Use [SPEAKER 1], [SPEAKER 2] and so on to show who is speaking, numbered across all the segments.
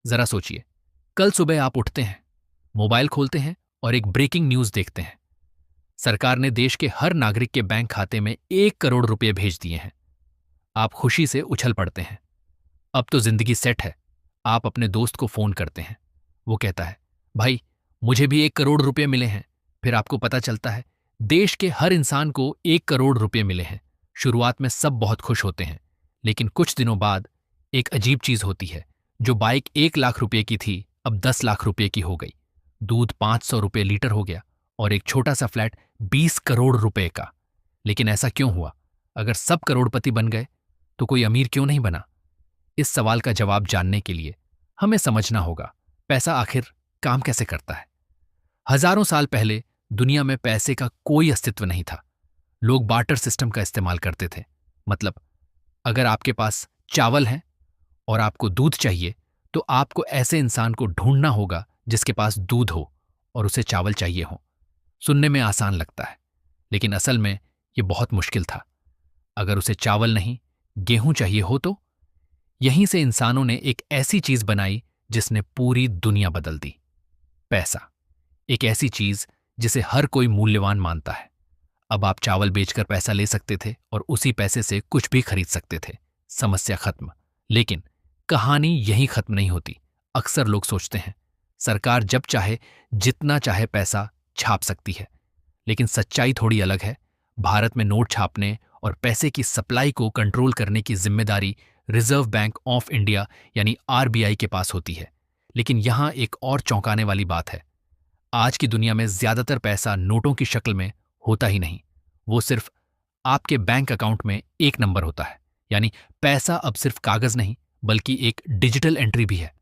[SPEAKER 1] जरा सोचिए, कल सुबह आप उठते हैं, मोबाइल खोलते हैं और एक ब्रेकिंग न्यूज देखते हैं। सरकार ने देश के हर नागरिक के बैंक खाते में 1 करोड़ रुपए भेज दिए हैं। आप खुशी से उछल पड़ते हैं। अब तो जिंदगी सेट है। आप अपने दोस्त को फोन करते हैं। वो कहता है, भाई, मुझे भी 1 करोड़ रुपए मिले हैं। फिर आपको पता चलता है देश के हर इंसान को 1 करोड़ रुपए मिले हैं। शुरुआत में सब बहुत खुश होते हैं, लेकिन कुछ दिनों बाद एक अजीब चीज होती है। जो बाइक 1 लाख रुपए की थी, अब 10 लाख रुपए की हो गई। दूध 500 रुपए लीटर हो गया और एक छोटा सा फ्लैट 20 करोड़ रुपए का। लेकिन ऐसा क्यों हुआ? अगर सब करोड़पति बन गए तो कोई अमीर क्यों नहीं बना? इस सवाल का जवाब जानने के लिए हमें समझना होगा पैसा आखिर काम कैसे करता है। हजारों साल पहले दुनिया में पैसे का कोई अस्तित्व नहीं था। लोग बार्टर सिस्टम का इस्तेमाल करते थे। मतलब, अगर आपके पास चावल है और आपको दूध चाहिए, तो आपको ऐसे इंसान को ढूंढना होगा जिसके पास दूध हो और उसे चावल चाहिए हो। सुनने में आसान लगता है, लेकिन असल में यह बहुत मुश्किल था। अगर उसे चावल नहीं, गेहूं चाहिए हो तो यहीं से इंसानों ने एक ऐसी चीज बनाई जिसने पूरी दुनिया बदल दी। पैसा, एक ऐसी चीज जिसे हर कोई मूल्यवान मानता है। अब आप चावल बेचकर पैसा ले सकते थे और उसी पैसे से कुछ भी खरीद सकते थे। समस्या खत्म। लेकिन कहानी यहीं खत्म नहीं होती। अक्सर लोग सोचते हैं सरकार जब चाहे जितना चाहे पैसा छाप सकती है, लेकिन सच्चाई थोड़ी अलग है। भारत में नोट छापने और पैसे की सप्लाई को कंट्रोल करने की जिम्मेदारी रिजर्व बैंक ऑफ इंडिया यानी आरबीआई के पास होती है। लेकिन यहां एक और चौंकाने वाली बात है। आज की दुनिया में ज्यादातर पैसा नोटों की शक्ल में होता ही नहीं। वो सिर्फ आपके बैंक अकाउंट में एक नंबर होता है। यानी पैसा अब सिर्फ कागज नहीं, बल्कि एक डिजिटल एंट्री भी है।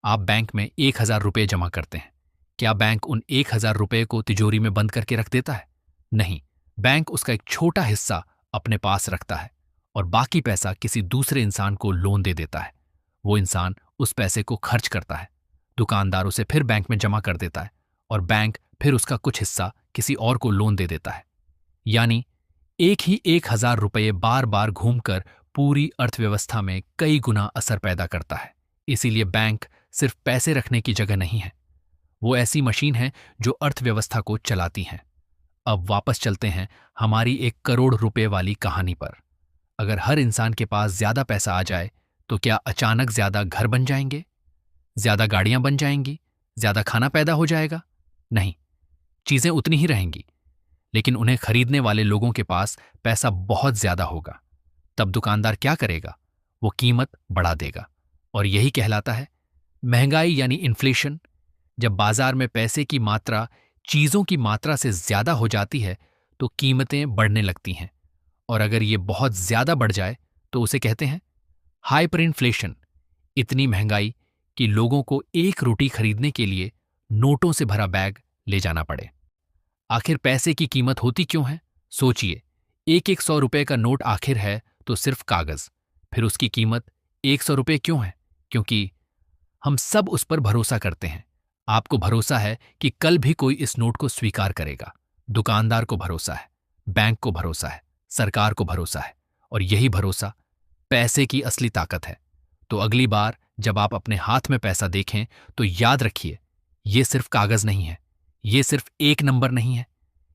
[SPEAKER 1] आप बैंक में 1,000 रुपये जमा करते हैं। क्या बैंक उन 1,000 रुपये को तिजोरी में बंद करके रख देता है? नहीं। बैंक उसका एक छोटा हिस्सा अपने पास रखता है और बाकी पैसा किसी दूसरे इंसान को लोन दे देता है। वो इंसान उस पैसे को खर्च करता है, दुकानदार उसे फिर बैंक में जमा कर देता है और बैंक फिर उसका कुछ हिस्सा किसी और को लोन दे देता है। यानी एक ही 1,000 रुपये बार बार घूमकर पूरी अर्थव्यवस्था में कई गुना असर पैदा करता है। इसीलिए बैंक सिर्फ पैसे रखने की जगह नहीं है, वो ऐसी मशीन है जो अर्थव्यवस्था को चलाती है। अब वापस चलते हैं हमारी 1 करोड़ रुपए वाली कहानी पर। अगर हर इंसान के पास ज्यादा पैसा आ जाए तो क्या अचानक ज्यादा घर बन जाएंगे, ज्यादा गाड़ियां बन जाएंगी, ज्यादा खाना पैदा हो जाएगा? नहीं, चीजें उतनी ही रहेंगी, लेकिन उन्हें खरीदने वाले लोगों के पास पैसा बहुत ज्यादा होगा। तब दुकानदार क्या करेगा? वो कीमत बढ़ा देगा। और यही कहलाता है महंगाई यानी इन्फ्लेशन। जब बाजार में पैसे की मात्रा चीजों की मात्रा से ज्यादा हो जाती है तो कीमतें बढ़ने लगती हैं। और अगर ये बहुत ज्यादा बढ़ जाए तो उसे कहते हैं हाइपर इन्फ्लेशन। इतनी महंगाई कि लोगों को एक रोटी खरीदने के लिए नोटों से भरा बैग ले जाना पड़े। आखिर पैसे की कीमत होती क्यों है? सोचिए, एक एक 100 रुपए का नोट आखिर है तो सिर्फ कागज। फिर उसकी कीमत 100 रुपए क्यों है? क्योंकि हम सब उस पर भरोसा करते हैं। आपको भरोसा है कि कल भी कोई इस नोट को स्वीकार करेगा। दुकानदार को भरोसा है, बैंक को भरोसा है, सरकार को भरोसा है। और यही भरोसा पैसे की असली ताकत है। तो अगली बार जब आप अपने हाथ में पैसा देखें तो याद रखिए, ये सिर्फ कागज नहीं है, ये सिर्फ एक नंबर नहीं है,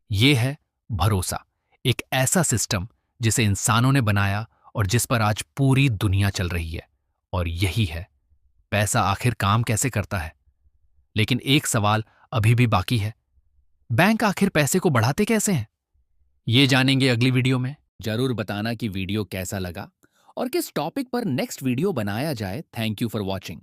[SPEAKER 1] ये है भरोसा। एक ऐसा सिस्टम जिसे इंसानों ने बनाया और जिस पर आज पूरी दुनिया चल रही है। और यही है पैसा आखिर काम कैसे करता है। लेकिन एक सवाल अभी भी बाकी है, बैंक आखिर पैसे को बढ़ाते कैसे हैं? ये जानेंगे अगली वीडियो में। जरूर बताना कि वीडियो कैसा लगा और किस टॉपिक पर नेक्स्ट वीडियो बनाया जाए। Thank you for watching.